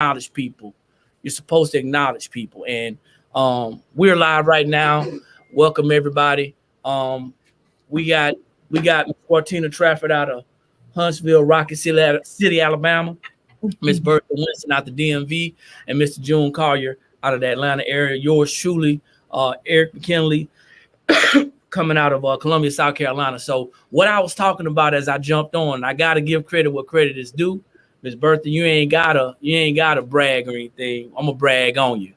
acknowledge people. You're supposed to acknowledge people. And we're live right now. Welcome everybody. Um, we got we got Martina Trafford out of Huntsville, Rocket City, Alabama. Miss Bertha Winston out the DMV, and Mr. June Collier out of the Atlanta area. Yours truly, Eric McKinley, coming out of Columbia, South Carolina. So what I was talking about as I jumped on, I gotta give credit what credit is due. Miss Bertha, you ain't gotta brag or anything. I'm gonna brag on you.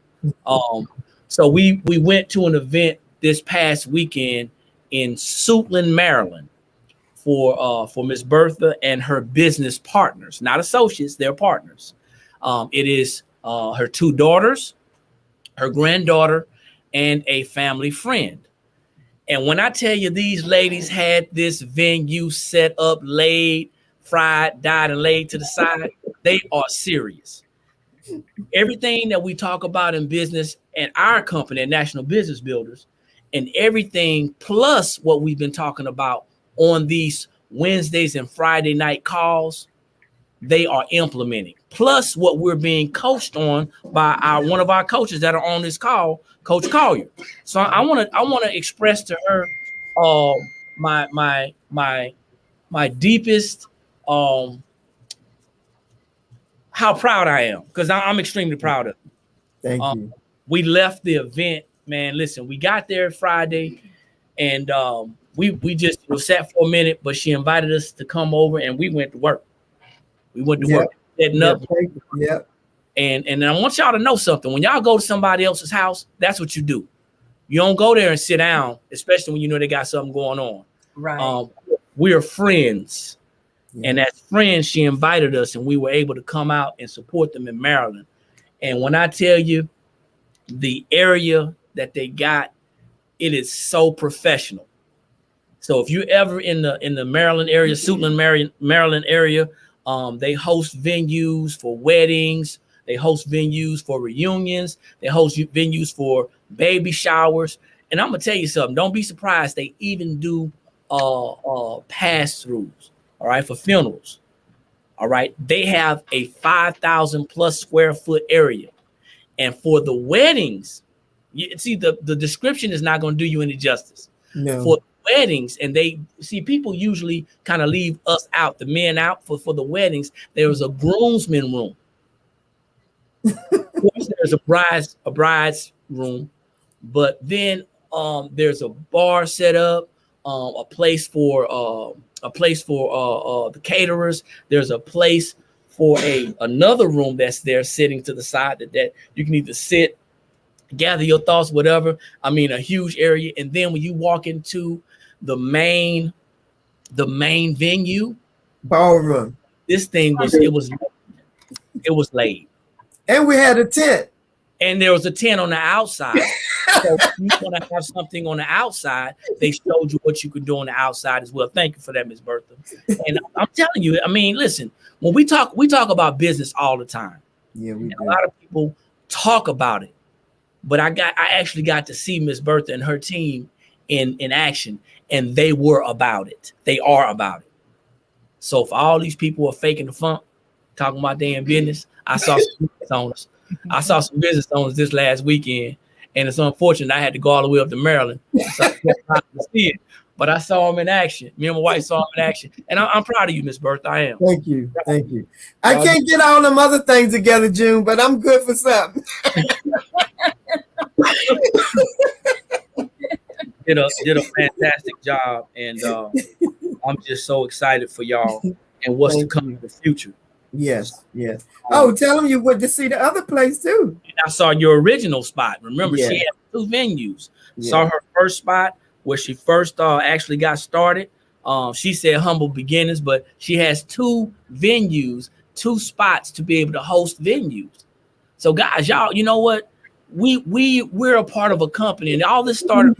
So we went to an event this past weekend in Suitland, Maryland, for Miss Bertha and her business partners, not associates, they're partners. It is her two daughters, her granddaughter, and a family friend. And when I tell you these ladies had this venue set up, laid, fried, dyed, and laid to the side, they are serious. Everything that we talk about in business and our company, National Business Builders, and everything plus what we've been talking about on these Wednesdays and Friday night calls, they are implementing. Plus what we're being coached on by one of our coaches that are on this call, Coach Collier. So I want to express to her my deepest how proud I am, because I'm extremely proud of her. Thank you. We left the event, man. Listen, we got there Friday, and we just sat for a minute, but she invited us to come over, and we went to work. We went to work, setting up. Yep. And I want y'all to know something. When y'all go to somebody else's house, that's what you do. You don't go there and sit down, especially when you know they got something going on. Right. We are friends. Yeah. And as friends, she invited us, and we were able to come out and support them in Maryland. And when I tell you the area that they got, it is so professional. So if you're ever in the Maryland area, Suitland, Maryland area, they host venues for weddings. They host venues for reunions. They host venues for baby showers. And I'm gonna tell you something. Don't be surprised. They even do pass-throughs. All right, for funerals. All right, they have a 5,000 plus square foot area, and for the weddings, you see the description is not going to do you any justice. No. For weddings, and they see people usually kind of leave us out, the men out for the weddings. There's a groomsmen room. There's a bride's room, but then there's a bar set up, a place for the caterers. There's a place for another room that's there sitting to the side that you can either sit, gather your thoughts, whatever. I mean, a huge area. And then when you walk into the main venue, ballroom, this thing was laid. And we had a tent. And there was a tent on the outside. So if you want to have something on the outside, they showed you what you could do on the outside as well. Thank you for that, Ms. Bertha. And I'm telling you, I mean, listen, when we talk about business all the time. Yeah, we do. A lot of people talk about it, but I actually got to see Ms. Bertha and her team in action, and they were about it. They are about it. So for all these people who are faking the funk, talking about their in business, I saw some business owners. I saw some business owners this last weekend, and it's unfortunate I had to go all the way up to Maryland so I could see it. But I saw them in action. Me and my wife saw them in action, and I'm proud of you, Miss Bertha. I am. Thank you. I can't get all them other things together, June, but I'm good for something. Did a fantastic job, and I'm just so excited for y'all and what's to come in the future. Yes. Oh, tell them you went to see the other place too. I saw your original spot. Remember, she had two venues. Saw her first spot where she first actually got started. She said humble beginnings, but she has two venues, two spots to be able to host venues. So guys, y'all, you know what? We're a part of a company, and all this started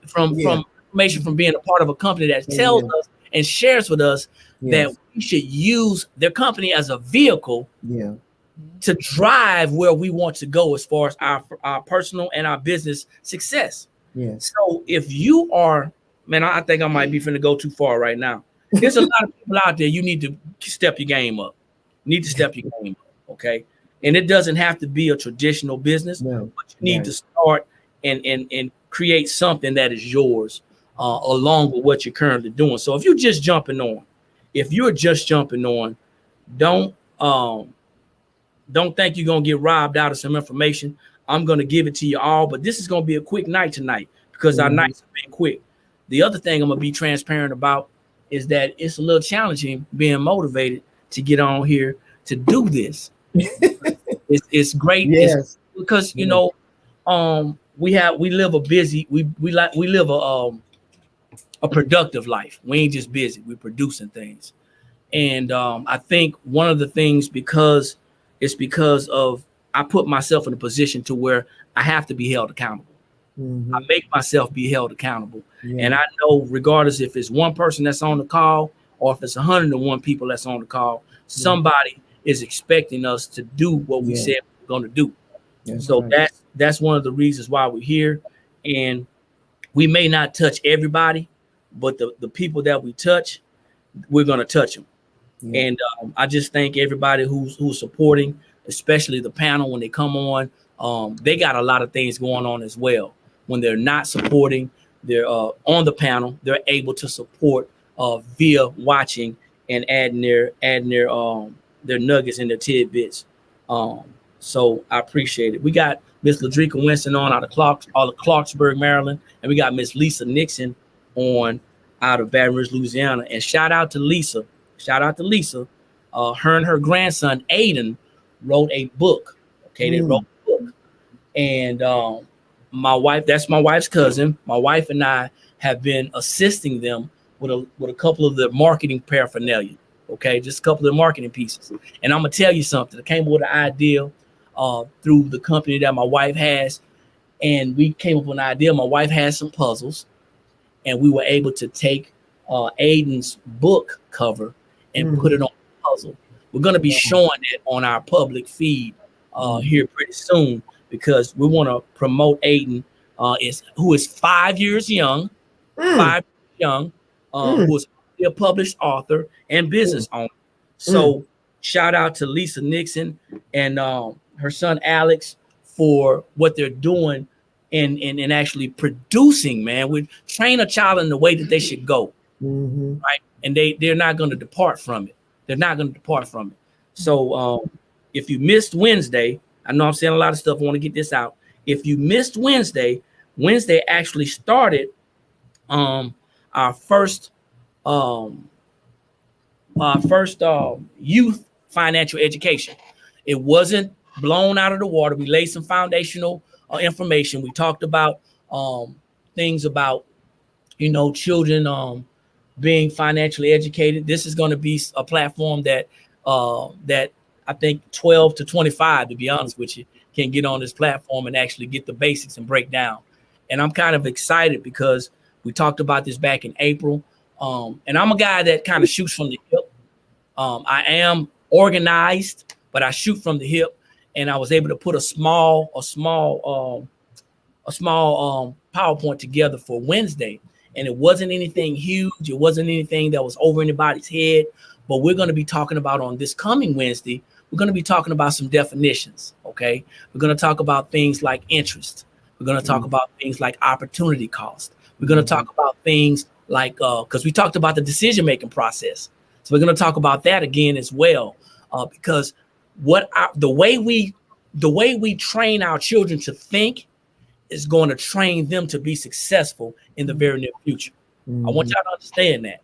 from information from being a part of a company that tells us and shares with us that we should use their company as a vehicle to drive where we want to go as far as our personal and our business success. So if you are, man, I think I might be finna go too far right now. There's a lot of people out there. You need to step your game up. Okay. And it doesn't have to be a traditional business, No. but you need to start and create something that is yours along with what you're currently doing. So if you're just jumping on, don't don't think you're gonna get robbed out of some information. I'm gonna give it to you all, but this is gonna be a quick night tonight because our nights have been quick. The other thing I'm gonna be transparent about is that it's a little challenging being motivated to get on here to do this. It's great. Yes. It's because you know, we live a busy, we live a productive life. We ain't just busy, we're producing things. And I think one of the things because of I put myself in a position to where I have to be held accountable. I make myself be held accountable. And I know regardless if it's one person that's on the call or if it's 101 people that's on the call, somebody is expecting us to do what we said we're going to do. So that's one of the reasons why we're here. And we may not touch everybody, but the people that we touch, we're going to touch them. And I just thank everybody who's supporting, especially the panel when they come on. They got a lot of things going on as well. When they're not supporting, they're on the panel, they're able to support via watching and adding their nuggets and their tidbits. So I appreciate it. We got Miss Ladrika Winston on out of Clarksburg, Maryland, and we got Miss Lisa Nixon on out of Baton Rouge, Louisiana. And shout out to Lisa. Her and her grandson Aiden wrote a book. Okay, they wrote a book, and my wife, that's my wife's cousin. My wife and I have been assisting them with a couple of the marketing paraphernalia. Okay, just a couple of the marketing pieces. And I'm gonna tell you something. I came up with an idea through the company that my wife has, and we came up with an idea. My wife has some puzzles, and we were able to take Aiden's book cover and put it on the puzzle. We're gonna be showing it on our public feed here pretty soon because we want to promote Aiden, who is 5 years young, who is a published author and business owner. So shout out to Lisa Nixon and her son Alex for what they're doing and actually producing, man. We train a child in the way that they should go, right? And they're not going to depart from it. So if you missed Wednesday, I know I'm saying a lot of stuff. I want to get this out. If you missed Wednesday actually started our first youth financial education. It wasn't blown out of the water. We laid some foundational information. We talked about things about, children being financially educated. This is going to be a platform that I think 12 to 25, to be honest with you, can get on this platform and actually get the basics and break down. And I'm kind of excited because we talked about this back in April. And I'm a guy that kind of shoots from the hip. I am organized, but I shoot from the hip. And I was able to put a small PowerPoint together for Wednesday. And it wasn't anything huge. It wasn't anything that was over anybody's head. But we're going to be talking about on this coming Wednesday, we're going to be talking about some definitions, okay? We're going to talk about things like interest. We're going to talk about things like opportunity cost. We're going to talk about things like, because we talked about the decision-making process. So we're going to talk about that again as well, because the way we train our children to think is going to train them to be successful in the very near future. I want y'all to understand that.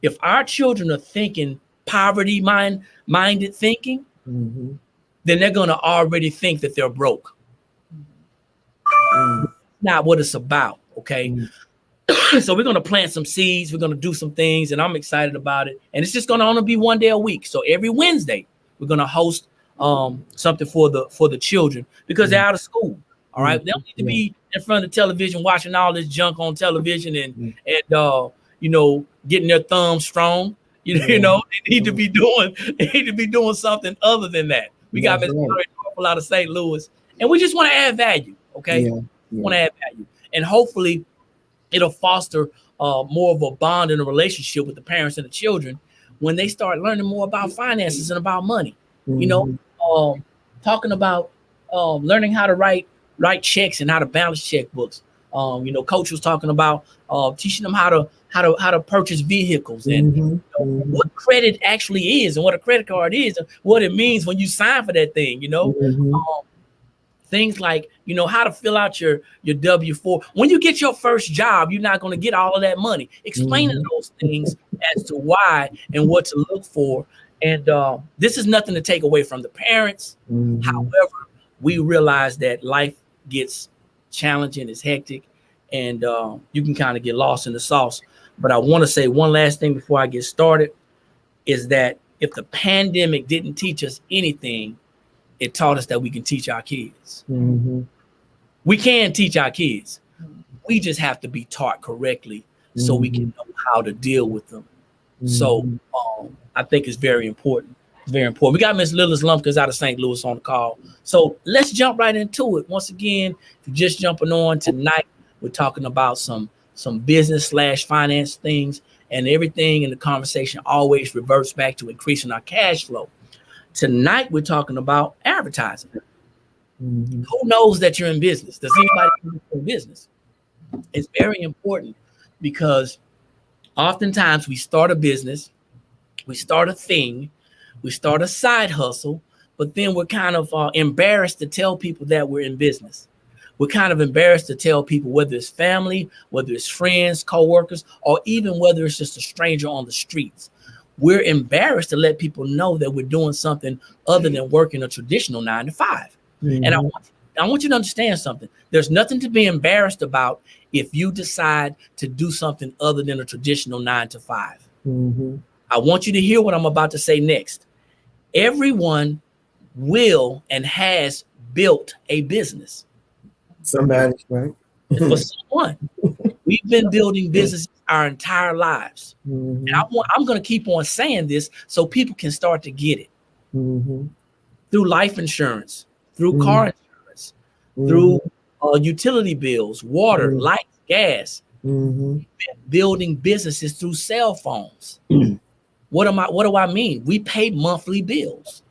If our children are thinking poverty-minded thinking, then they're going to already think that they're broke. Not what it's about, okay? So we're going to plant some seeds. We're going to do some things, and I'm excited about it. And it's just going to only be one day a week. So every Wednesday, we're going to host something for the children because they're out of school. All right, they don't need to be in front of the television watching all this junk on television and getting their thumbs strong. They need to be doing something other than that. We got Mr. Right. Out of St. Louis, and we just want to add value. Okay, we want to add value, and hopefully, it'll foster more of a bond and a relationship with the parents and the children when they start learning more about finances and about money. Talking talking about learning how to write checks and how to balance checkbooks. Coach was talking about teaching them how to purchase vehicles and what credit actually is and what a credit card is and what it means when you sign for that thing. Things like, how to fill out your W-4. When you get your first job, you're not going to get all of that money. Explaining those things as to why and what to look for. And this is nothing to take away from the parents. However, we realize that life gets challenging, it's hectic, and you can kind of get lost in the sauce. But I want to say one last thing before I get started is that if the pandemic didn't teach us anything, it taught us that we can teach our kids. We can teach our kids. We just have to be taught correctly so we can know how to deal with them. So I think it's very important. It's very important. We got Miss Lillis Lumpkins out of St. Louis on the call. So let's jump right into it. Once again, if you're just jumping on tonight, we're talking about some business/finance things, and everything in the conversation always reverts back to increasing our cash flow. Tonight, we're talking about advertising. Who knows that you're in business? Does anybody know you're in business? It's very important because oftentimes we start a business, we start a thing, we start a side hustle, but then we're kind of embarrassed to tell people that we're in business. We're kind of embarrassed to tell people, whether it's family, whether it's friends, coworkers, or even whether it's just a stranger on the streets. We're embarrassed to let people know that we're doing something other than working a traditional 9 to 5. And I want you to understand something. There's nothing to be embarrassed about if you decide to do something other than a traditional 9 to 5. I want you to hear what I'm about to say next. Everyone will and has built a business. Somebody, right? For someone. We've been building businesses our entire lives. And I'm going to keep on saying this so people can start to get it. Through life insurance, through car insurance, through utility bills, water, lights, gas. We've been building businesses through cell phones. What do I mean? We pay monthly bills.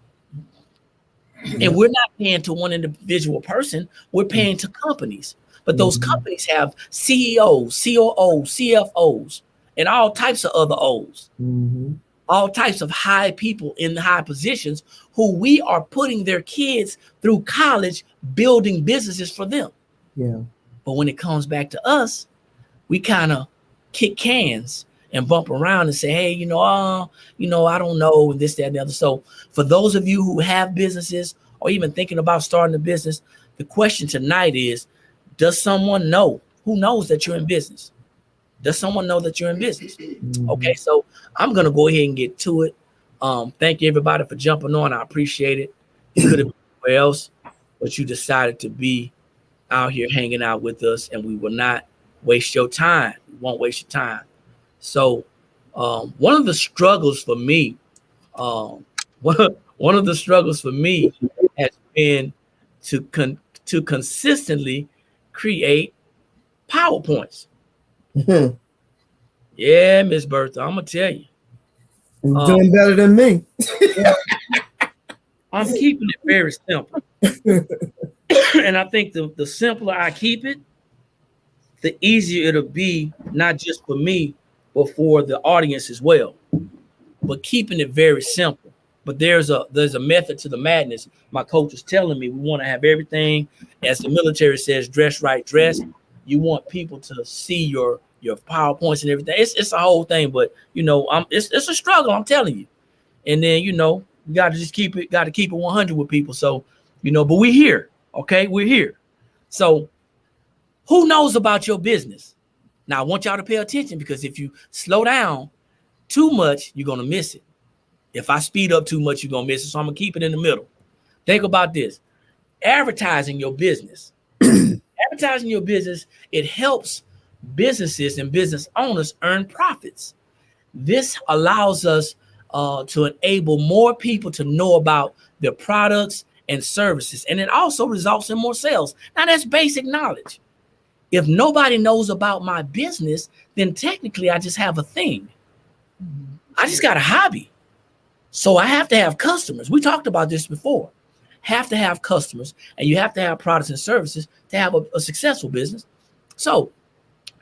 And we're not paying to one individual person, we're paying to companies. But those companies have CEOs, COOs, CFOs, and all types of other O's. All types of high people in high positions who we are putting their kids through college, building businesses for them. But when it comes back to us, we kind of kick cans and bump around and say, hey, I don't know, and this, that, and the other. So for those of you who have businesses or even thinking about starting a business, the question tonight is, does someone know? Who knows that you're in business? Does someone know that you're in business? Okay, so I'm going to go ahead and get to it. Thank you, everybody, for jumping on. I appreciate it. You could have been somewhere else, but you decided to be out here hanging out with us, and we will not waste your time. We won't waste your time. So one of the struggles for me, one of the struggles for me has been to consistently create PowerPoints. Yeah, Miss Bertha, I'm gonna tell you. You're doing better than me. I'm keeping it very simple. And I think the simpler I keep it, the easier it'll be, not just for me, but for the audience as well. But keeping it very simple. But there's a method to the madness. My coach is telling me we want to have everything, as the military says, dress right, dress. You want people to see your PowerPoints and everything. It's a whole thing, but it's a struggle, I'm telling you. And then you got to just keep it 100 with people. So but we're here, okay? We're here. So who knows about your business? Now I want y'all to pay attention, because if you slow down too much, you're gonna miss it. If I speed up too much, you're gonna miss it. So I'm gonna keep it in the middle. Think about this: advertising your business. Advertising your business, it helps businesses and business owners earn profits. This allows us to enable more people to know about their products and services, and it also results in more sales. Now that's basic knowledge. If nobody knows about my business, then technically I just have a thing. I just got a hobby. So I have to have customers. We talked about this before. have to have customers and you have to have products and services to have a successful business. So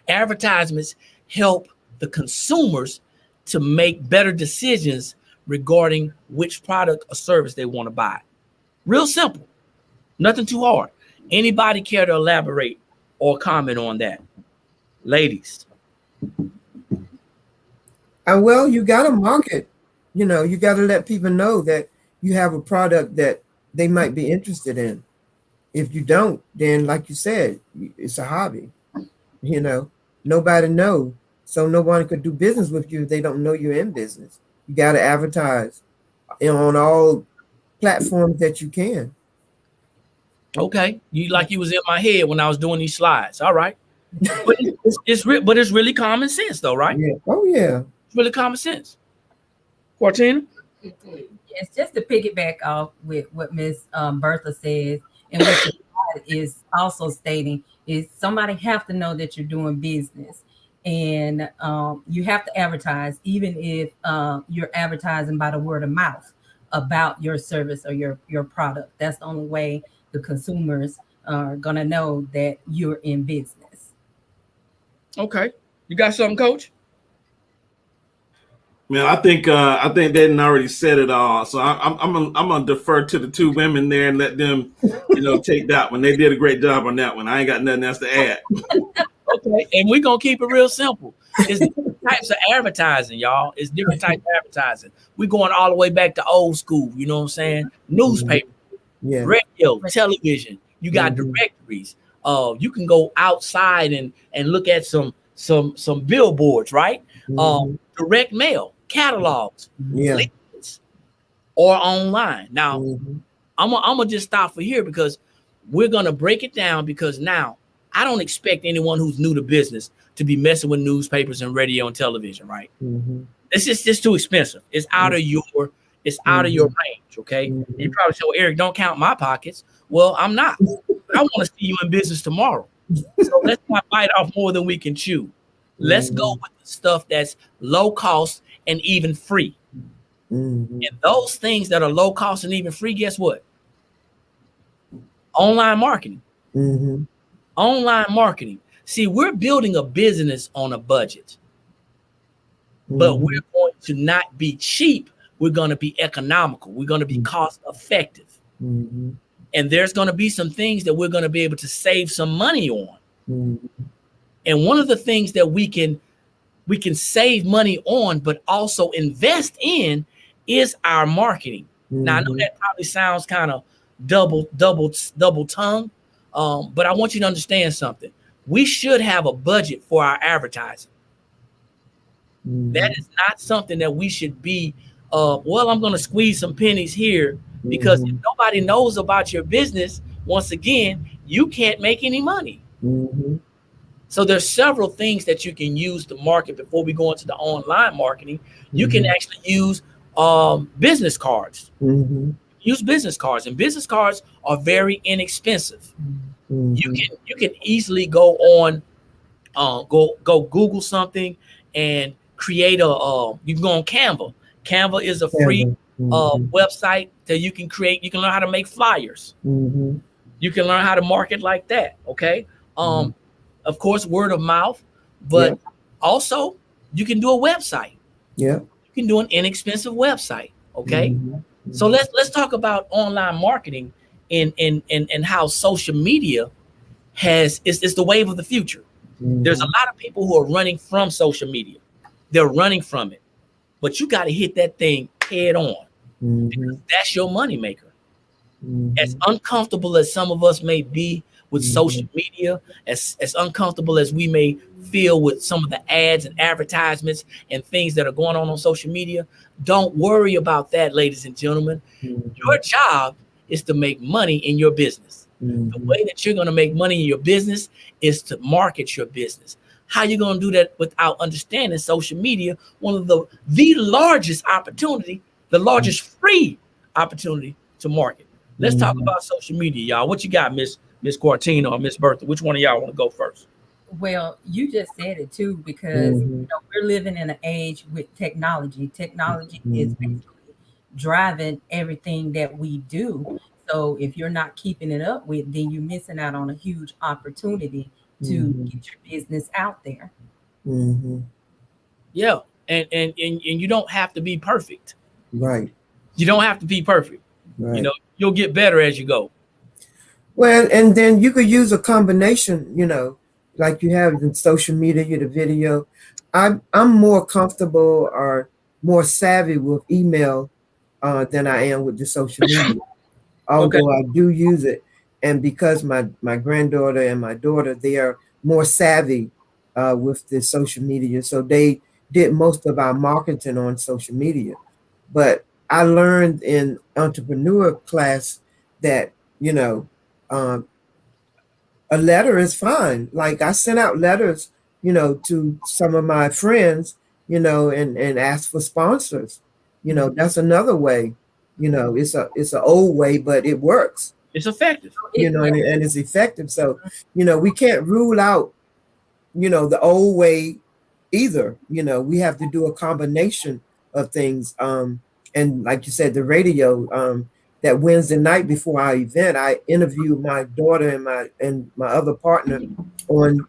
advertisements help the consumers to make better decisions regarding which product or service they want to buy. Real simple, nothing too hard. Anybody care to elaborate or comment on that? Ladies. Well, you got to market. You got to let people know that you have a product that they might be interested in. If you don't, then like you said, it's a hobby. Nobody knows. So no one could do business with you if they don't know you're in business. You got to advertise on all platforms that you can. Okay, you was in my head when I was doing these slides. All right, but it's really common sense though, right? Yeah. Oh yeah, it's really common sense. Cortina? Yes, just to piggyback off with what Miss Bertha says, and what the slide is also stating is somebody have to know that you're doing business, and you have to advertise, even if you're advertising by the word of mouth about your service or your product. That's the only way the consumers are gonna know that you're in business. Okay, you got something, Coach? Man, I think they didn't already said it all. So I'm gonna defer to the two women there and let them, take that one. They did a great job on that one. I ain't got nothing else to add. Okay, and we're gonna keep it real simple. It's different types of advertising, y'all. It's different types of advertising. We're going all the way back to old school. You know what I'm saying? Newspaper, radio, television. You got directories. You can go outside and look at some billboards, right? Direct mail, catalogs, leaflets, or online. Now, I'm gonna just stop for here because we're gonna break it down, because now I don't expect anyone who's new to business to be messing with newspapers and radio and television, right? It's just too expensive. It's out of your range, okay? You probably say, well, Eric, don't count my pockets. Well, I'm not. I want to see you in business tomorrow. So let's not bite off more than we can chew. Let's go with the stuff that's low cost and even free. And those things that are low cost and even free, guess what? Online marketing. Online marketing. See, we're building a business on a budget, but we're going to not be cheap. We're going to be economical. We're going to be cost effective. And there's going to be some things that we're going to be able to save some money on. And one of the things that we can save money on, but also invest in, is our marketing. Now, I know that probably sounds kind of double tongue, but I want you to understand something. We should have a budget for our advertising. That is not something that we should be, well, I'm going to squeeze some pennies here, because if nobody knows about your business, once again, you can't make any money. So there's several things that you can use to market before we go into the online marketing. You can actually use business cards. Use business cards, and business cards are very inexpensive. You can easily go on, go Google something and create you can go on Canva. Canva is a free website that you can create. You can learn how to make flyers. You can learn how to market like that. Okay. Of course, word of mouth, but also you can do a website. You can do an inexpensive website. Okay. So let's talk about online marketing and how social media is the wave of the future. There's a lot of people who are running from social media. They're running from it, but you got to hit that thing head on, because that's your money maker. As uncomfortable as some of us may be with social media, as uncomfortable as we may feel with some of the ads and advertisements and things that are going on social media, don't worry about that, ladies and gentlemen. Your job is to make money in your business. The way that you're going to make money in your business is to market your business. How you going to do that without understanding social media? One of the largest opportunity, the largest free opportunity to market. Let's talk about social media, y'all. What you got, Miss Cortina or Miss Bertha? Which one of y'all want to go first? Well, you just said it too, because we're living in an age with technology. Technology is basically driving everything that we do. So if you're not keeping it up with, then you're missing out on a huge opportunity to Mhm. get your business out there. Mhm. Yeah. And you don't have to be perfect. Right. You don't have to be perfect. Right. You know, you'll get better as you go. Well, and then you could use a combination, like you have in social media, the video. I'm more comfortable or more savvy with email than I am with the social media. Okay. Although I do use it, and because my granddaughter and my daughter, they are more savvy with the social media, so they did most of our marketing on social media. But I learned in entrepreneur class that you know um, a letter is fine. Like I sent out letters, to some of my friends, and asked for sponsors. That's another way. It's an old way, but it works. It's effective. And it's effective. So, we can't rule out, the old way either. We have to do a combination of things. And like you said, the radio. That Wednesday night before our event, I interviewed my daughter and my other partner on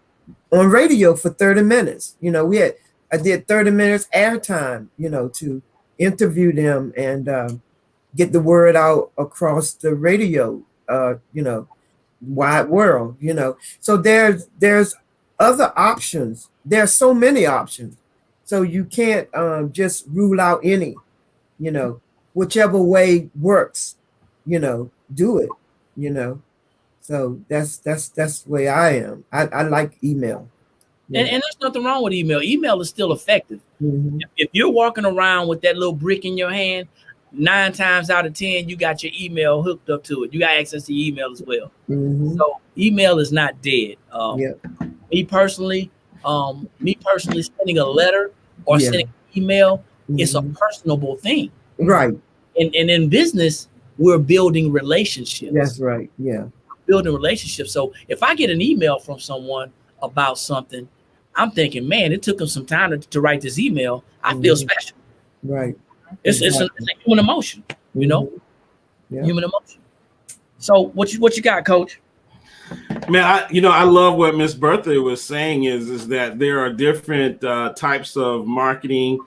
radio for 30 minutes. I did 30 minutes airtime, to interview them and get the word out across the radio, wide world, So there's other options. There's so many options. So you can't just rule out any, you know, whichever way works, do it, you know. So that's the way I am. I like email. And there's nothing wrong with email. Email is still effective. Mhm. If you're walking around with that little brick in your hand, 9 times out of 10, you got your email hooked up to it. You got access to your email as well. Mhm. So email is not dead. Yeah. Me personally, sending a letter or Yeah. sending an email, it's a Mhm. personable thing. Right. And in business, we're building relationships. That's right. Yeah. Building relationships. So if I get an email from someone about something, I'm thinking, man, it took them some time to write this email. I feel special. Right. It's a human emotion, Yeah. human emotion. So what you got, Coach? Man, I love what Miss Bertha was saying is that there are different types of marketing.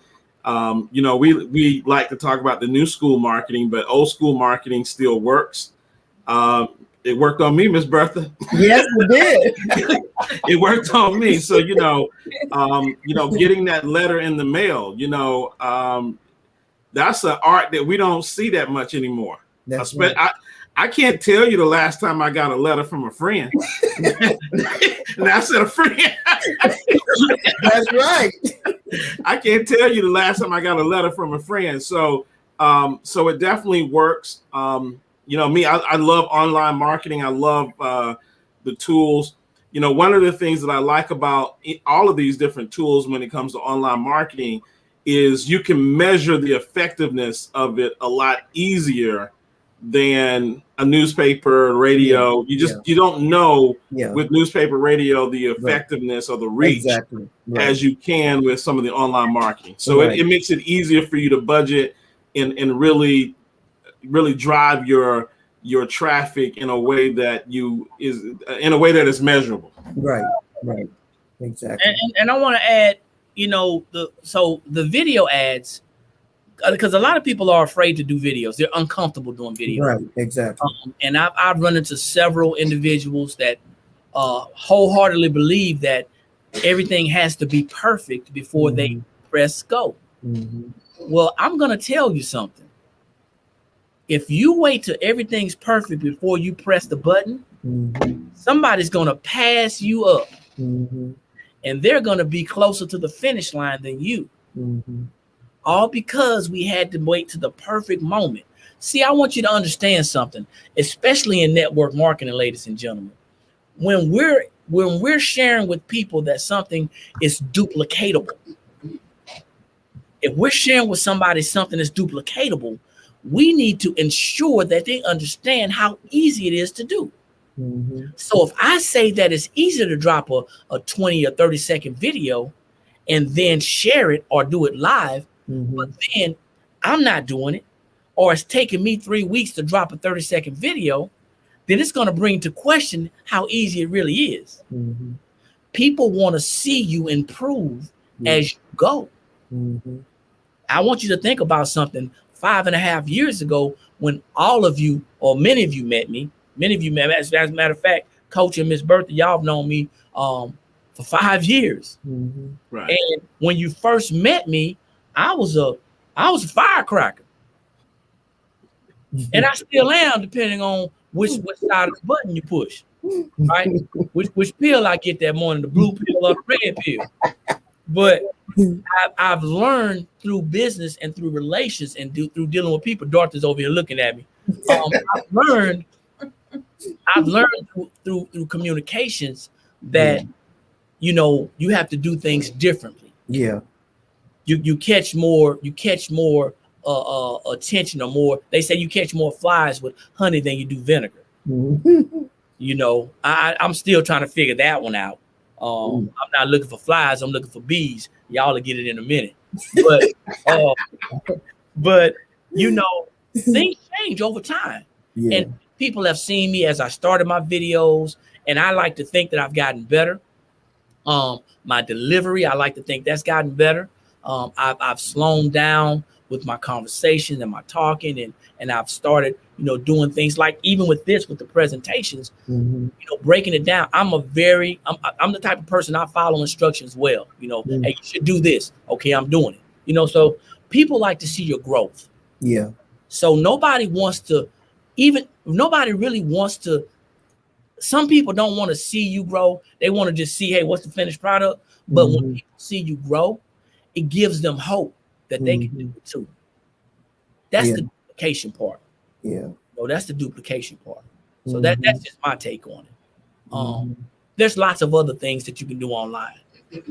We like to talk about the new school marketing, but old school marketing still works. It worked on me, Miss Bertha. Yes, it did. It worked on me. So, getting that letter in the mail, that's an art that we don't see that much anymore. That's right. I can't tell you the last time I got a letter from a friend. And I said a friend. That's right. I can't tell you the last time I got a letter from a friend. So it definitely works. I love online marketing. I love the tools. One of the things that I like about all of these different tools when it comes to online marketing is you can measure the effectiveness of it a lot easier than a newspaper, radio. You don't know with newspaper, radio, the effectiveness or the reach as you can with some of the online marketing. So it makes it easier for you to budget and really drive your traffic in a way that is measurable. Right. Exactly. And I want to add, the video ads, because a lot of people are afraid to do videos. They're uncomfortable doing videos. Right. Exactly. And I've run into several individuals that wholeheartedly believe that everything has to be perfect before they press go. Mm-hmm. Well, I'm going to tell you something. If you wait till everything's perfect before you press the button, somebody's going to pass you up. And they're going to be closer to the finish line than you. All because we had to wait to the perfect moment. See, I want you to understand something, especially in network marketing, ladies and gentlemen. When we're sharing with people that something is duplicatable, if we're sharing with somebody something that's duplicatable, we need to ensure that they understand how easy it is to do. So if I say that it's easier to drop a 20 or 30-second video and then share it or do it live, but then I'm not doing it, or it's taking me 3 weeks to drop a 30-second video, then it's going to bring to question how easy it really is. Mm-hmm. People want to see you improve as you go. Mm-hmm. I want you to think about something 5.5 years ago when all of you, or many of you met me. Many of you met me. As a matter of fact, Coach and Miss Bertha, y'all have known me for 5 years. Mm-hmm. Right. And when you first met me, I was a firecracker. And I still am, depending on which side of the button you push. Right? which pill I get that morning, the blue pill or the red pill. But I've learned through business and through relations and through dealing with people. Dorothy's over here looking at me. I've learned through communications that you have to do things differently. Yeah. You catch more attention, or more. They say you catch more flies with honey than you do vinegar. Mm-hmm. I'm still trying to figure that one out. I'm not looking for flies. I'm looking for bees. Y'all will get it in a minute. But things change over time. Yeah. And people have seen me as I started my videos, and I like to think that I've gotten better. My delivery, I like to think that's gotten better. I've slowed down with my conversation and my talking, and I've started, doing things like even with the presentations, breaking it down. I'm the type of person, I follow instructions well. Hey, you should do this. Okay, I'm doing it. So people like to see your growth. Yeah. So nobody really wants to. Some people don't want to see you grow. They want to just see, hey, what's the finished product? But when people see you grow, it gives them hope that they can do it too. That's the duplication part. Yeah. That's the duplication part. So that's just my take on it. There's lots of other things that you can do online,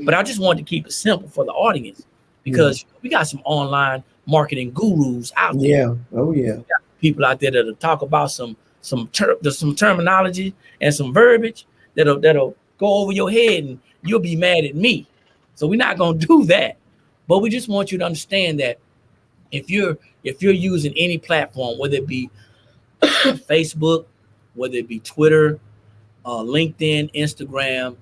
but I just wanted to keep it simple for the audience because we got some online marketing gurus out there. Yeah. Oh yeah. We got people out there that'll talk about some terminology and some verbiage that'll go over your head, and you'll be mad at me. So we're not gonna do that. But we just want you to understand that if you're using any platform, whether it be Facebook, whether it be Twitter, LinkedIn, Instagram,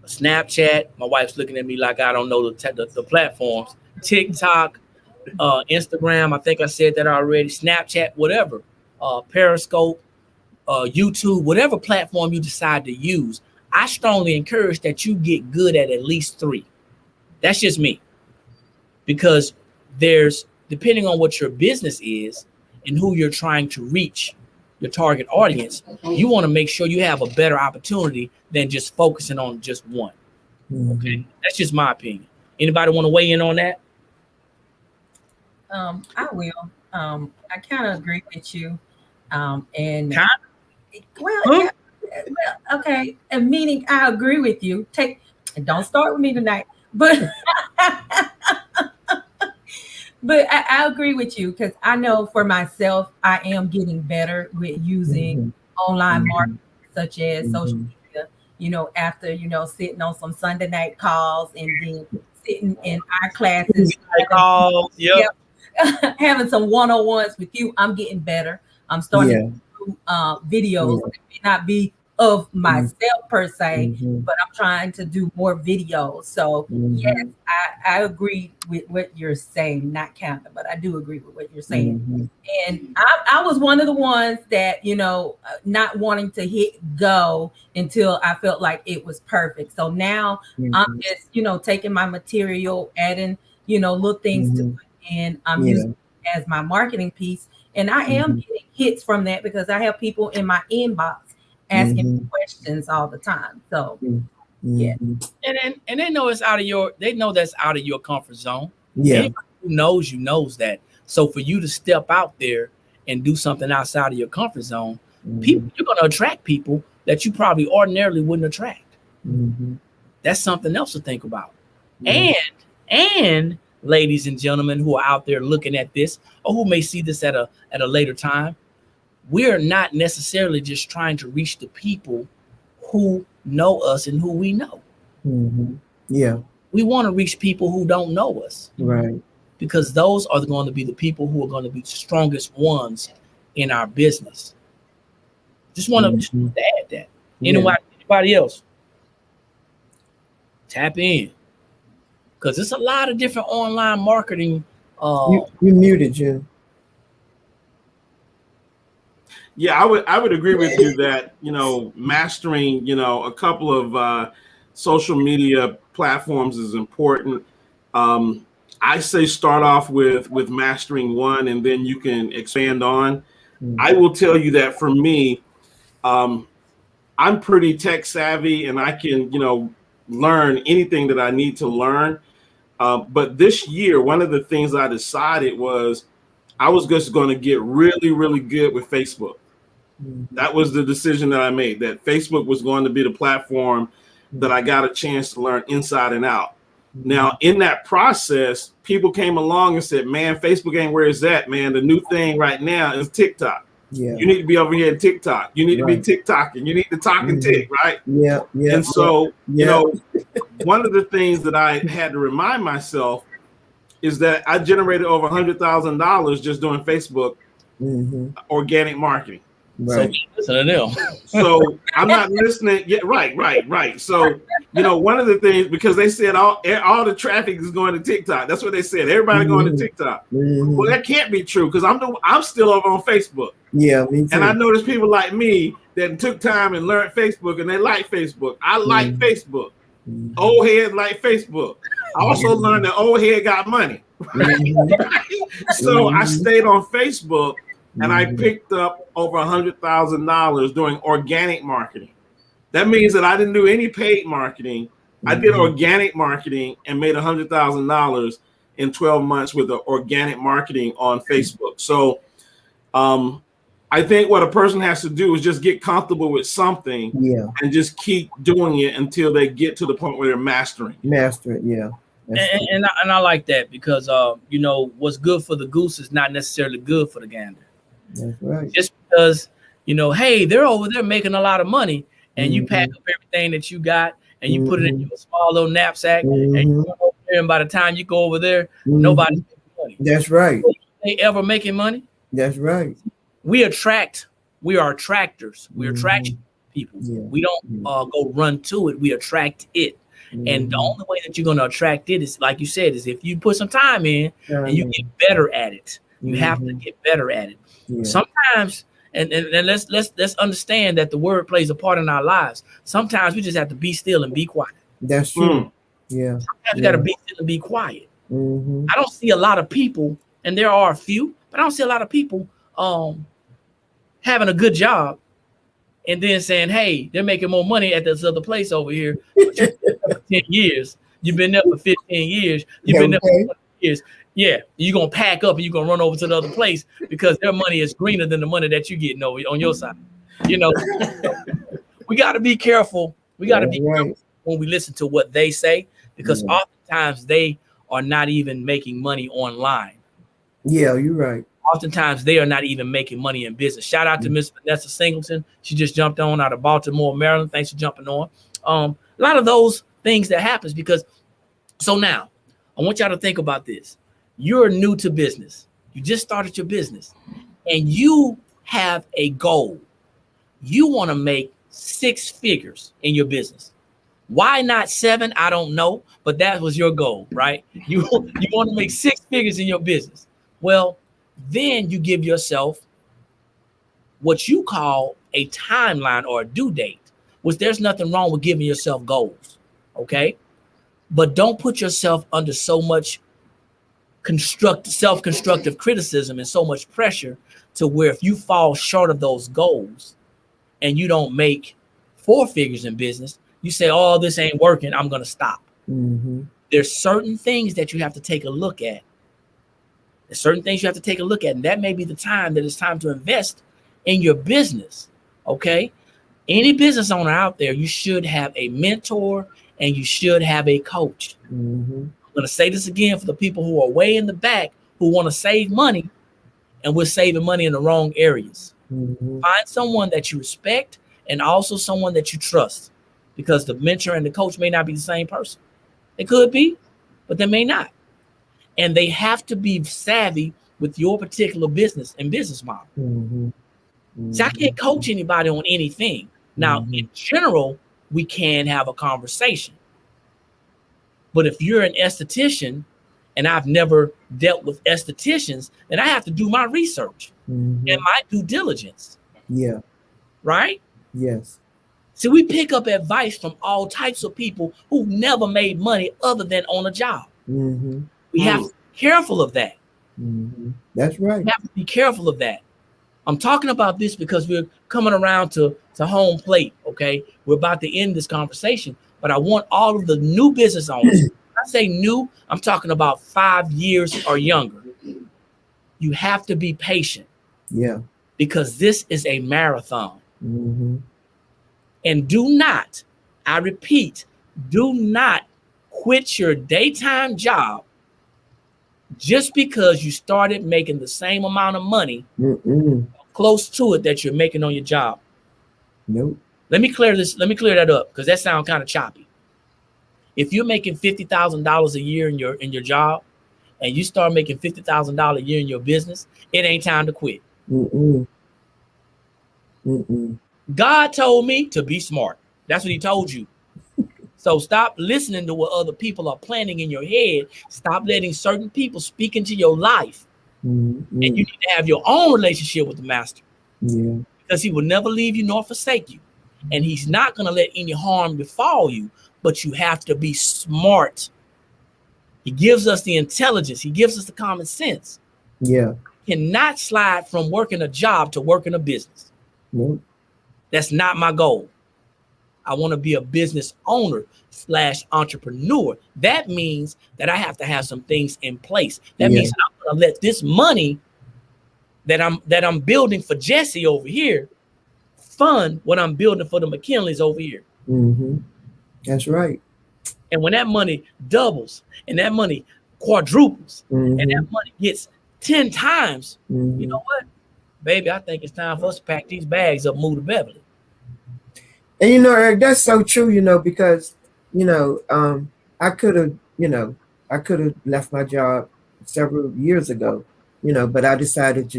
Snapchat. My wife's looking at me like I don't know the platforms. TikTok, Instagram. I think I said that already. Snapchat, whatever. Periscope, YouTube, whatever platform you decide to use. I strongly encourage that you get good at least 3. That's just me. Because depending on what your business is and who you're trying to reach, your target audience, you want to make sure you have a better opportunity than just focusing on just one. Okay, that's just my opinion. Anybody want to weigh in on that? I will. I kind of agree with you. And okay. And meaning I agree with you. Don't start with me tonight, but but I agree with you because I know for myself, I am getting better with using online marketing such as social media, after, sitting on some Sunday night calls and then sitting in our classes. Having some one-on-ones with you, I'm getting better. I'm starting to do videos. It may not be of myself per se, but I'm trying to do more videos. So yes, I agree with what you're saying, not counter, but I do agree with what you're saying. And I was one of the ones that, not wanting to hit go until I felt like it was perfect. So now I'm just, taking my material, adding, little things to it, and I'm using it as my marketing piece. And I am getting hits from that because I have people in my inbox asking questions all the time. So and they know it's they know that's out of your comfort zone. Yeah. Anybody who knows that. So for you to step out there and do something outside of your comfort zone, you're going to attract people that you probably ordinarily wouldn't attract. That's something else to think about. And ladies and gentlemen who are out there looking at this, or who may see this at a later time, we're not necessarily just trying to reach the people who know us and who we know. Yeah. We want to reach people who don't know us. Right. because those are going to be the people who are going to be the strongest ones in our business. Just want to add that. Anybody else? Tap in, because it's a lot of different online marketing. You muted, Jim. Yeah, I would agree with you that, you know, mastering, you know, a couple of social media platforms is important. I say start off with mastering one, and then you can expand on. I will tell you that for me, I'm pretty tech savvy, and I can, you know, learn anything that I need to learn. But this year, one of the things I decided was I was just going to get really, really good with Facebook. That was the decision that I made, that Facebook was going to be the platform that I got a chance to learn inside and out. Now, in that process, people came along and said, man, Facebook ain't where it's at, man. The new thing right now is TikTok. Yeah. You need to be over here at TikTok. You need to be TikToking. You need to talk and tick, right? Yeah. And so, you know, one of the things that I had to remind myself is that I generated over $100,000 just doing Facebook organic marketing. Right. So I'm not listening. Yeah, right. So, you know, one of the things, because they said all the traffic is going to TikTok. That's what they said. Everybody going to TikTok. Well, that can't be true, because I'm still over on Facebook. Yeah, me too. And I know there's people like me that took time and learned Facebook, and they like Facebook. I like Facebook. Old heads like Facebook. I also learned that old head got money. So I stayed on Facebook. And I picked up over $100,000 doing organic marketing. That means that I didn't do any paid marketing. I did organic marketing and made $100,000 in 12 months with the organic marketing on Facebook. So I think what a person has to do is just get comfortable with something and just keep doing it until they get to the point where they're mastering. Master it, yeah. And I like that, because you know, what's good for the goose is not necessarily good for the gander. That's right. Just because, you know, hey, they're over there making a lot of money, and you pack up everything that you got and you put it in your small little knapsack, and you go over there, and by the time you go over there, nobody's making money. That's right. They ever making money? That's right. We are attractors. We attract people. Yeah. We don't go run to it. We attract it. And the only way that you're going to attract it is, like you said, is if you put some time in and you get better at it. You have to get better at it. Yeah. Sometimes, and let's understand that the word plays a part in our lives. Sometimes we just have to be still and be quiet. That's true. Yeah. Sometimes you got to be still and be quiet. I don't see a lot of people, and there are a few, but I don't see a lot of people having a good job and then saying, hey, they're making more money at this other place over here. But you've been there for 10 years. You've been there for 15 years. You've been there for 20 years. Yeah, you're going to pack up and you're going to run over to the other place because their money is greener than the money that you're getting over on your side. You know, we got to be careful. We got to be careful when we listen to what they say, because oftentimes they are not even making money online. Yeah, you're right. Oftentimes they are not even making money in business. Shout out to Miss Vanessa Singleton. She just jumped on out of Baltimore, Maryland. Thanks for jumping on. A lot of those things that happens because, so now I want y'all to think about this. You're new to business. You just started your business and you have a goal. You want to make 6 figures in your business. Why not 7? I don't know, but that was your goal, right? You want to make 6 figures in your business. Well, then you give yourself what you call a timeline or a due date, which there's nothing wrong with giving yourself goals, okay? But don't put yourself under so much self-constructive criticism and so much pressure to where if you fall short of those goals and you don't make 4 figures in business, you say, oh, this ain't working, I'm going to stop. There's certain things that you have to take a look at. There's certain things you have to take a look at, and that may be the time that it's time to invest in your business, okay? Any business owner out there, you should have a mentor and you should have a coach. I'm going to say this again for the people who are way in the back who want to save money, and we're saving money in the wrong areas. Find someone that you respect and also someone that you trust, because the mentor and the coach may not be the same person. They could be, but they may not. and they have to be savvy with your particular business and business model. So I can't coach anybody on anything. Now, in general, we can have a conversation. But if you're an esthetician and I've never dealt with estheticians, then I have to do my research and my due diligence. Yeah. Right? Yes. So we pick up advice from all types of people who never made money other than on a job. We have to be careful of that. That's right. We have to be careful of that. I'm talking about this because we're coming around to home plate, okay? We're about to end this conversation, but I want all of the new business owners, when I say new, I'm talking about 5 years or younger. You have to be patient. Yeah. Because this is a marathon. And do not, I repeat, do not quit your daytime job just because you started making the same amount of money close to it that you're making on your job. Nope. Let me clear that up because that sounds kind of choppy. If you're making $50,000 a year in your job and you start making $50,000 a year in your business, it ain't time to quit. God told me to be smart. That's what he told you. So stop listening to what other people are planning in your head. Stop letting certain people speak into your life. And you need to have your own relationship with the master. Because he will never leave you nor forsake you. And he's not going to let any harm befall you, but you have to be smart. He gives us the intelligence. He gives us the common sense. Yeah. Cannot slide from working a job to working a business. Nope. That's not my goal. I want to be a business owner / entrepreneur. That means that I have to have some things in place. That means that I'm going to let this money that I'm building for Jesse over here fund what I'm building for the McKinleys over here. That's right. And when that money doubles and that money quadruples and that money gets 10 times, you know what? Baby, I think it's time for us to pack these bags up, move to Beverly. And Eric, that's so true, because I could have left my job several years ago, but I decided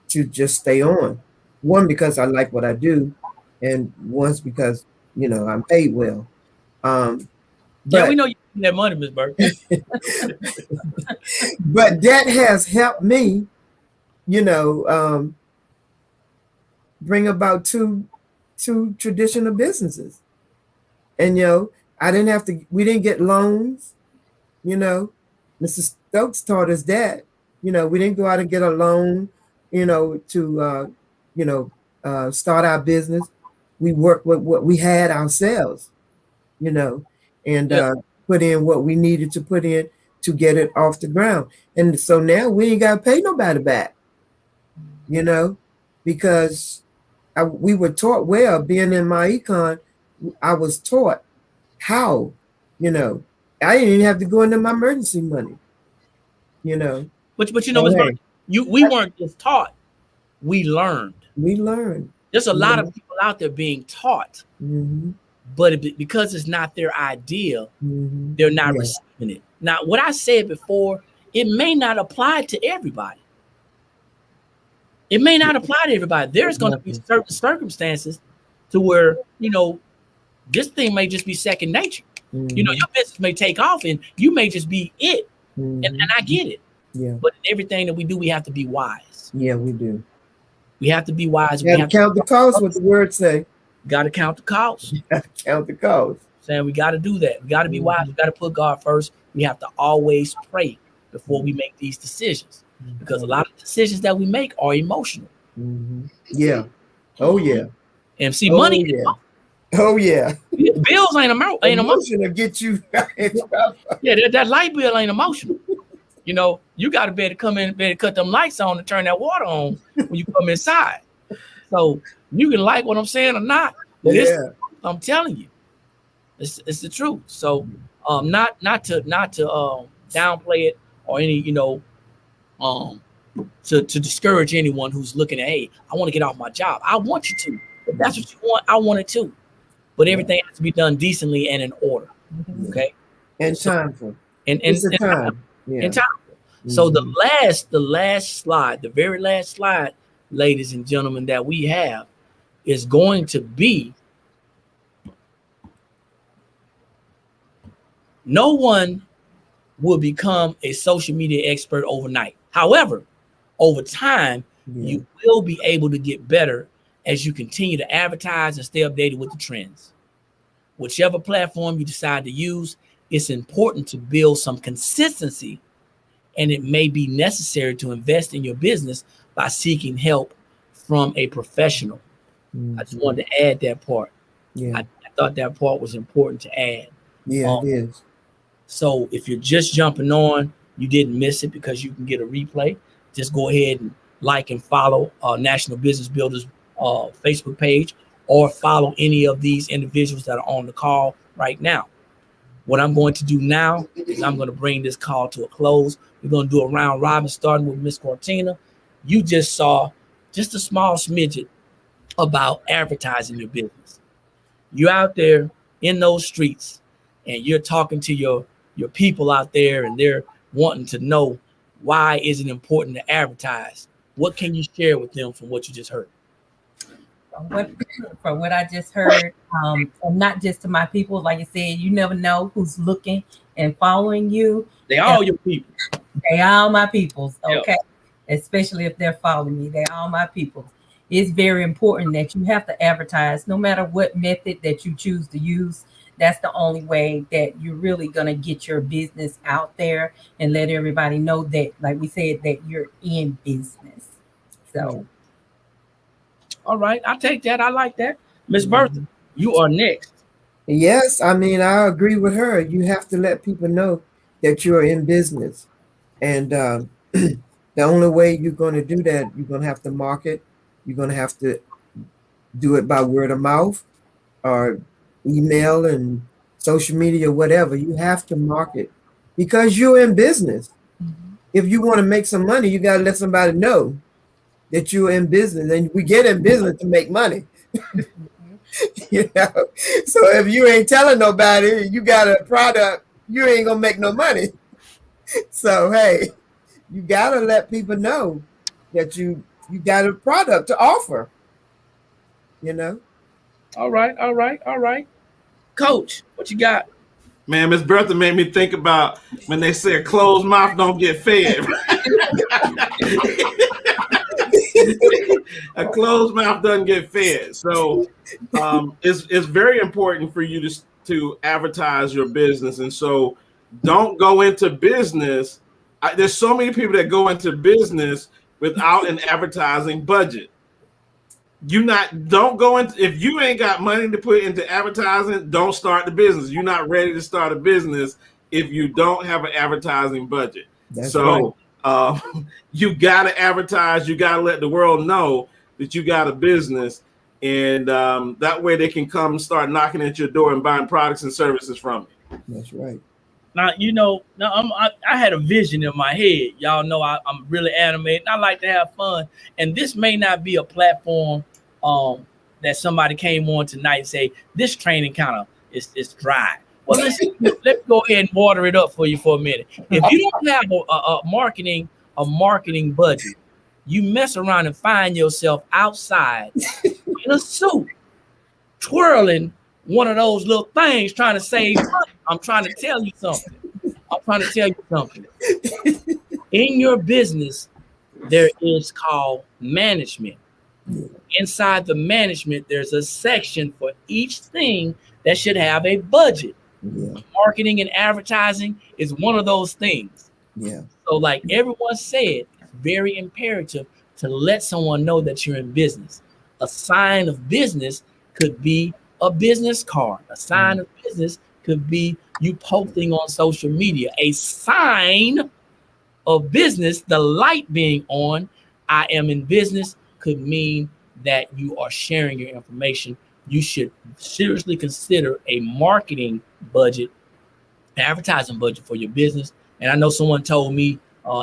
to just stay on. One, because I like what I do, and once because I'm paid well. Yeah, we know you need that money, Ms. Burke. But that has helped me, bring about two traditional businesses. And we didn't get loans. Mr. Stokes taught us that. We didn't go out and get a loan, to start our business. We worked with what we had ourselves, and put in what we needed to put in to get it off the ground. And so now we ain't got to pay nobody back, because we were taught well. Being in my econ, I was taught how, I didn't even have to go into my emergency money, But Ms. Burke, we weren't just taught, we learned. There's a lot of people out there being taught, but because it's not their idea, they're not receiving it. Now, what I said before, it may not apply to everybody. It may not apply to everybody. There's going to be certain circumstances to where, this thing may just be second nature. Your business may take off and you may just be it. And I get it. Yeah. But in everything that we do, we have to be wise. Yeah, we do. We have to be wise. We have to count the cost, what the word say. Got to count the cost. Count the cost. Saying we got to do that. We got to be wise. We got to put God first. We have to always pray before we make these decisions, because a lot of decisions that we make are emotional. Yeah. Oh yeah. And see, money. Yeah. Oh yeah. Bills ain't emotional. Get you. Yeah, that light bill ain't emotional. You got to be able to come in, better cut them lights on and turn that water on when you come inside. So you can like what I'm saying or not, but I'm telling you, it's the truth. So not to downplay it or any to discourage anyone who's looking at, hey, I want to get off my job. I want you to. If that's what you want, I want it too. But everything has to be done decently and in order. Okay. And timeful. And it's a time. And time. So the last slide, the very last slide, ladies and gentlemen, that we have is going to be, no one will become a social media expert overnight. However, over time, you will be able to get better as you continue to advertise and stay updated with the trends. Whichever platform you decide to use, it's important to build some consistency, and it may be necessary to invest in your business by seeking help from a professional. I just wanted to add that part. I thought that part was important to add. Yeah, it is. So if you're just jumping on, you didn't miss it because you can get a replay. Just go ahead and like and follow National Business Builders Facebook page, or follow any of these individuals that are on the call right now. What I'm going to do now is I'm going to bring this call to a close. We're going to do a round robin starting with Miss Cortina. You just saw just a small smidget about advertising your business. You're out there in those streets and you're talking to your people out there, and they're wanting to know, why is it important to advertise? What can you share with them from what you just heard? From what I just heard, and not just to my people, like you said, you never know who's looking and following you. They all your people. They all my peoples, okay? Yep. Especially if they're following me, they all my peoples. It's very important that you have to advertise, no matter what method that you choose to use. That's the only way that you're really going to get your business out there and let everybody know that, like we said, that you're in business. So. All right. I'll take that. I like that. Miss Bertha, you are next. Yes. I mean, I agree with her. You have to let people know that you're in business. And the only way you're going to do that, you're going to have to market. You're going to have to do it by word of mouth or email and social media, whatever. You have to market because you're in business. If you want to make some money, you got to let somebody know that you're in business, and we get in business to make money. You know, so if you ain't telling nobody you got a product, you ain't gonna make no money. So hey, you gotta let people know that you got a product to offer. You know. All right. Coach, what you got? Man, Miss Bertha made me think about when they say a closed mouth don't get fed. A closed mouth doesn't get fed. So it's very important for you to advertise your business. And so don't go into business. There's so many people that go into business without an advertising budget. Don't go into, if you ain't got money to put into advertising, don't start the business. You're not ready to start a business if you don't have an advertising budget. That's so right. You got to advertise. You got to let the world know that you got a business, and that way they can come start knocking at your door and buying products and services from you. That's right. Now, I had a vision in my head. Y'all know I'm really animated. I like to have fun. And this may not be a platform that somebody came on tonight and say, this training kind of is dry. Well, let's go ahead and water it up for you for a minute. If you don't have a marketing budget, you mess around and find yourself outside in a suit, twirling one of those little things trying to save money. I'm trying to tell you something. In your business, there is called management. Inside the management, there's a section for each thing that should have a budget. Marketing and advertising is one of those things. So like everyone said, it's very imperative to let someone know that you're in business. A sign of business could be a business card. A sign of business could be you posting on social media. A sign of business, the light being on, I am in business, could mean that you are sharing your information. You should seriously consider a marketing budget, advertising budget for your business. And I know someone told me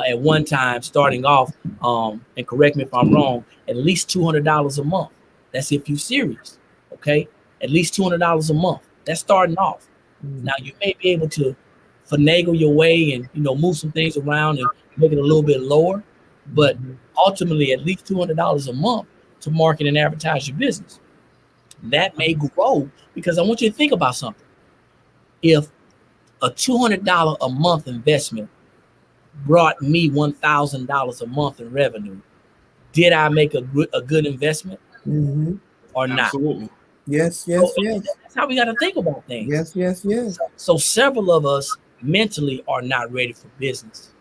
at one time, starting off, and correct me if I'm wrong, at least $200 a month. That's if you're serious, okay? At least $200 a month. That's starting off. Now you may be able to finagle your way and move some things around and make it a little bit lower, but ultimately at least $200 a month to market and advertise your business. That may grow, because I want you to think about something. If a $200 a month investment brought me $1,000 a month in revenue, did I make a good investment or not? Absolutely. Yes. That's how we got to think about things. Yes. So several of us mentally are not ready for business.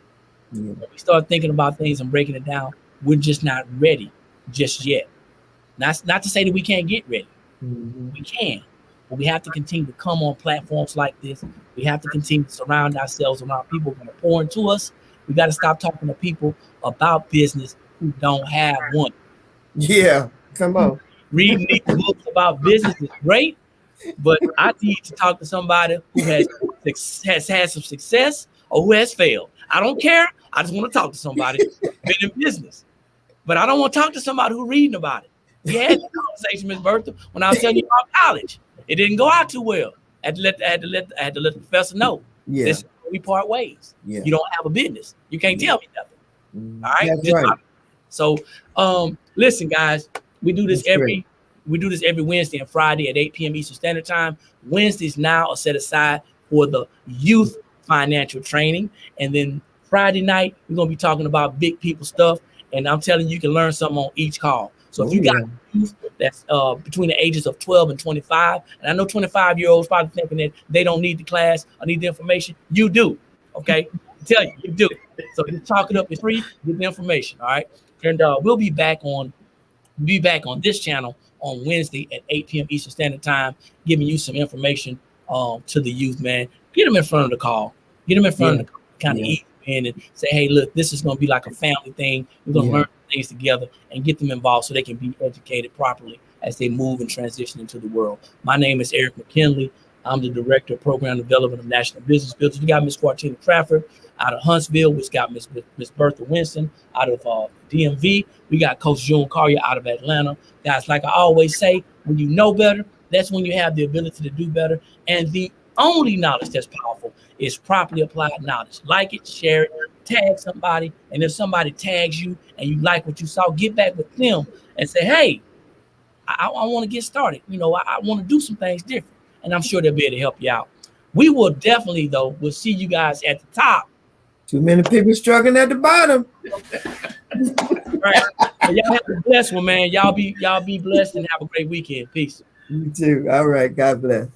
Yeah. When we start thinking about things and breaking it down, we're just not ready just yet. Not to say that we can't get ready. We can, but we have to continue to come on platforms like this. We have to continue to surround ourselves around people who are going to pour into us. We got to stop talking to people about business who don't have one. Yeah, come on. Reading these books about business is great, but I need to talk to somebody who has had some success or who has failed. I don't care. I just want to talk to somebody who's been in business, but I don't want to talk to somebody who's reading about it. We had that conversation, Ms. Bertha, when I was telling you about college. It didn't go out too well. I had to let the professor know. Yeah. This is where we part ways. Yeah. You don't have a business. You can't tell me nothing. All right. That's right. So, listen, guys, we do this every Wednesday and Friday at 8 p.m. Eastern Standard Time. Wednesdays now are set aside for the youth financial training, and then Friday night we're gonna be talking about big people stuff. And I'm telling you, you can learn something on each call. So if you got youth that's between the ages of 12 and 25, and I know 25-year-olds probably thinking that they don't need the class or need the information, you do. Okay, I tell you do. So just talk it up. It's free. Get the information. All right, and we'll be back on this channel on Wednesday at 8 p.m. Eastern Standard Time, giving you some information to the youth. Man, get them in front of the call. Get them in front of the kind of ease in and say, hey, look, this is going to be like a family thing. We're going to learn things together and get them involved so they can be educated properly as they move and transition into the world. My name is Eric McKinley. I'm the Director of Program Development of National Business Builders. We got Ms. Quartina Trafford out of Huntsville. We've got Ms. Bertha Winston out of DMV. We got Coach June Collier out of Atlanta. Guys, like I always say, when you know better, that's when you have the ability to do better. And the only knowledge that's powerful is properly applied knowledge. Like it, share it, tag somebody. And if somebody tags you and you like what you saw, get back with them and say, hey, I want to get started. I want to do some things different. And I'm sure they'll be able to help you out. We will definitely, though, we'll see you guys at the top. Too many people struggling at the bottom. Right. Y'all have a blessed one, man. Y'all be blessed and have a great weekend. Peace. You too. All right. God bless.